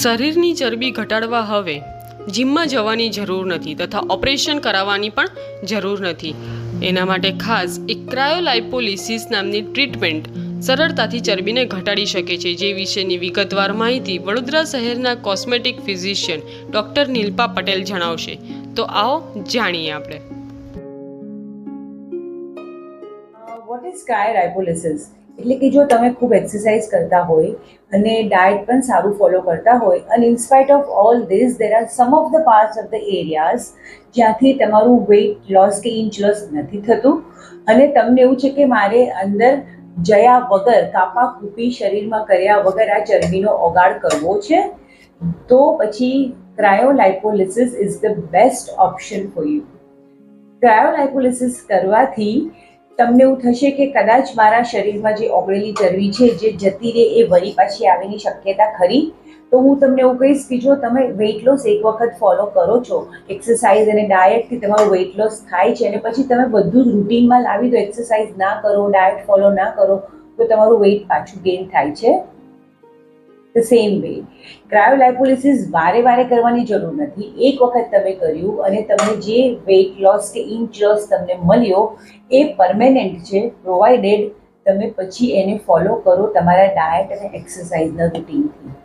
શરીરની ચરબી ઘટાડવા હવે જીમમાં જવાની જરૂર નથી તથા ઓપરેશન કરાવવાની પણ જરૂર નથી. એના માટે ખાસ એક ક્રાયોલાઇપોલિસિસ નામની ટ્રીટમેન્ટ સરળતાથી ચરબીને ઘટાડી શકે છે, જે વિશેની વિગતવાર માહિતી વડોદરા શહેરના cosmetic physician doctor Nilpa Patel જણાવશે. તો આવો જાણીએ આપણે. What is cryolipolysis? એટલે કે જો તમે ખૂબ એક્સરસાઇઝ કરતા હોય અને ડાયટ પણ સારું ફોલો કરતા હોય અને in spite of all this there are some of the parts of the areas જ્યાંથી તમારું વેઇટ લોસ કે ઇંચ લોસ નથી થતું અને તમને એવું છે કે મારે અંદર જયા વગર કાપા કૂપી શરીરમાં કર્યા વગર આ ચરબીનો ઓગાળ કરવો છે, તો પછી cryolipolysis is the best option for you. ક્રાયોલાઇપોલિસિસ કરવાથી તમને એવું થશે કે કદાચ મારા શરીરમાં જે ઓગળેલી ચરબી છે જે જતી રહે એ વળી પાછી આવવાની શક્યતા ખરી. તો હું તમને એવું કહીશ કે જો તમે વેઇટ લોસ એક વખત ફોલો કરો છો, એક્સરસાઇઝ અને ડાયટથી તમારું વેઇટ લોસ થાય છે અને પછી તમે બધું જ રૂટીનમાં લાવી દો, એક્સરસાઇઝ ના કરો, ડાયટ ફોલો ના કરો, તો તમારું વેઇટ પાછું ગેઇન થાય છે. ધ સેમ વે ક્રાયોલાઇપોલિસિસ વારે વારે કરવાની જરૂર નથી. એક વખત તમે કર્યું અને તમને જે વેઇટ લોસ કે ઇંચ લોસ તમને મળ્યો એ પરમેનન્ટ છે, પ્રોવાઇડેડ તમે પછી એને ફોલો કરો તમારા ડાયટ અને એક્સરસાઇઝના રૂટીનથી.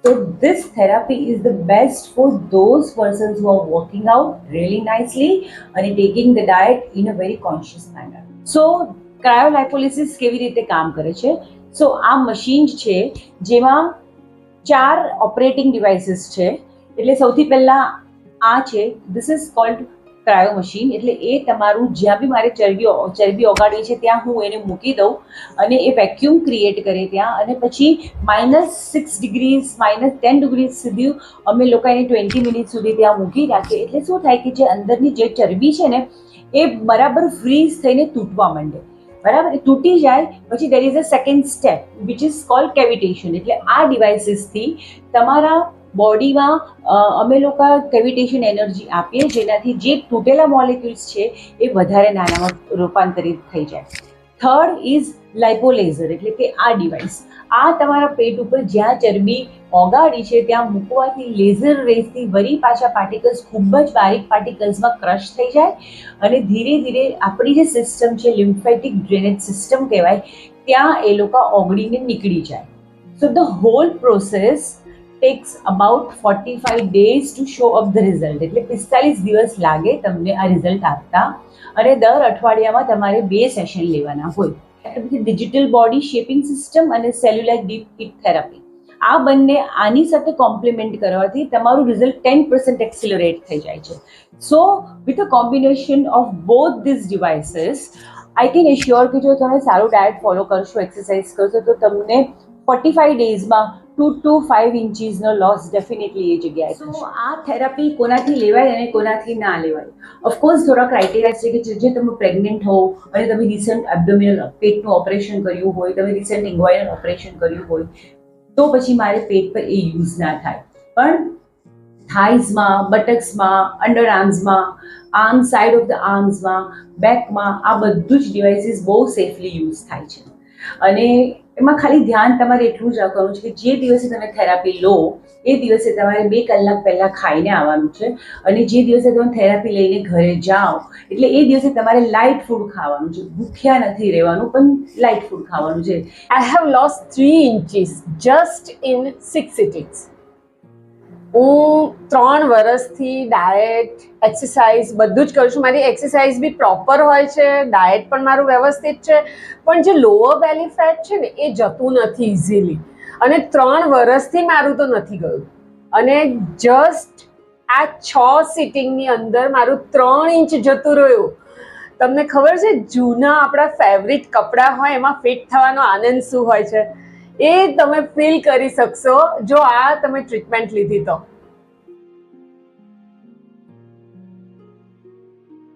So this therapy is the best for those persons who are working out really nicely and taking the diet in a very conscious manner. So ક્રાયોલાઇપોલિસિસ કેવી રીતે કામ કરે છે? સો આ મશીન છે જેમાં 4 ઓપરેટિંગ ડિવાઇસીસ છે. એટલે સૌથી પહેલા આ છે, this is called cryo machine. એટલે એ તમારું જ્યાં બી મારે ચરબી ઓગાળવી છે ત્યાં હું એને મૂકી દઉં અને એ વેક્યુમ ક્રિએટ કરે ત્યાં, અને પછી -6 ડિગ્રીઝ -10 ડિગ્રીઝ સુધી અમે લોકો એને 20 મિનિટ સુધી ત્યાં મૂકી રાખીએ. એટલે શું થાય કે જે અંદરની જે ચરબી છે ને એ બરાબર ફ્રીઝ થઈને તૂટવા માંડે. બરાબર, એ તૂટી જાય પછી there is a second step which is called cavitation. એટલે આ ડિવાઇસીસથી તમારા બોડીમાં અમે લોકો કેવિટેશન એનર્જી આપીએ જેનાથી જે તૂટેલા મોલેક્યુલ્સ છે એ વધારે નાનામાં રૂપાંતરિત થઈ જાય. થર્ડ ઇઝ લાઇપોલેઝર, એટલે કે આ ડિવાઇસ આ તમારા પેટ ઉપર જ્યાં ચરબી ઓગાળી છે ત્યાં મૂકવાથી લેઝર રેઝથી વળી પાછા પાર્ટિકલ્સ ખૂબ જ બારીક પાર્ટિકલ્સમાં ક્રશ થઈ જાય અને ધીરે ધીરે આપણી જે સિસ્ટમ છે લિમ્ફેટિક ડ્રેનેજ સિસ્ટમ કહેવાય ત્યાં એ લોકો ઓગળીને નીકળી જાય. So the whole process takes about 45 days to show up the result. એટલે 45 દિવસ લાગે તમને આ રિઝલ્ટ આપતા અને દર અઠવાડિયામાં તમારે 2 સેશન લેવાના હોય. ડિજિટલ બોડી શેપિંગ સિસ્ટમ અને સેલ્યુલર ડીપ હીટ થેરાપી આ બંને આની સાથે કોમ્પ્લિમેન્ટ કરવાથી તમારું રિઝલ્ટ 10% એક્સિલરેટ થઈ જાય છે. So with a combination of both these devices I can assure કે જો તમે સારું ડાયટ ફોલો કરશો, એક્સરસાઇઝ કરશો તો તમને 45 ડેઝમાં 2 to 5 ઇંચીસનો લોસ ડેફિનેટલી એ જગ્યાએ થશે. સો આ થેરાપી કોનાથી લેવાય અને કોનાથી ના લેવાય? ઓફકોર્સ થોડા ક્રાઇટેરિયા છે કે જે તમે પ્રેગ્નન્ટ હો અને તમે રિસન્ટ એબ્ડોમિનલ પેટનું ઓપરેશન કર્યું હોય, તમે રિસન્ટ ઇન્ગ્વાઇનલ ઓપરેશન કર્યું હોય તો પછી મારે પેટ પર એ યુઝ ના થાય. પણ થાઇઝમાં, બટક્સમાં, અંડર આર્મ્સમાં, આર્મ સાઇડ ઓફ ધ આર્મ્સમાં, બેકમાં આ બધું જ ડિવાઇસીસ બહુ સેફલી યુઝ થાય છે. અને એમાં ખાલી ધ્યાન તમારે એટલું જ રાખવાનું છે કે જે દિવસે તમે થેરાપી લો એ દિવસે તમારે 2 કલાક પહેલાં ખાઈને આવવાનું છે અને જે દિવસે તમે થેરાપી લઈને ઘરે જાઓ એટલે એ દિવસે તમારે લાઇટ ફૂડ ખાવાનું છે. ભૂખ્યા નથી રહેવાનું, પણ લાઇટ ફૂડ ખાવાનું છે. I have lost 3 inches just in 6 sittings. હું 3 વર્ષથી ડાયટ, એક્સરસાઇઝ બધું જ કરું છું. મારી એક્સરસાઇઝ બી પ્રોપર હોય છે, ડાયટ પણ મારું વ્યવસ્થિત છે, પણ જે લોઅર બેલી ફેટ છે ને એ જતું નથી ઇઝીલી. અને 3 વર્ષથી મારું તો નથી ગયું. અને જસ્ટ આ 6 સિટિંગની અંદર મારું 3 ઇંચ જતું રહ્યું. તમને ખબર છે જૂના આપણા ફેવરિટ કપડાં હોય એમાં ફિટ થવાનો આનંદ શું હોય છે એ તમે ફીલ કરી શકશો જો આ તમે ટ્રીટમેન્ટ લીધી તો.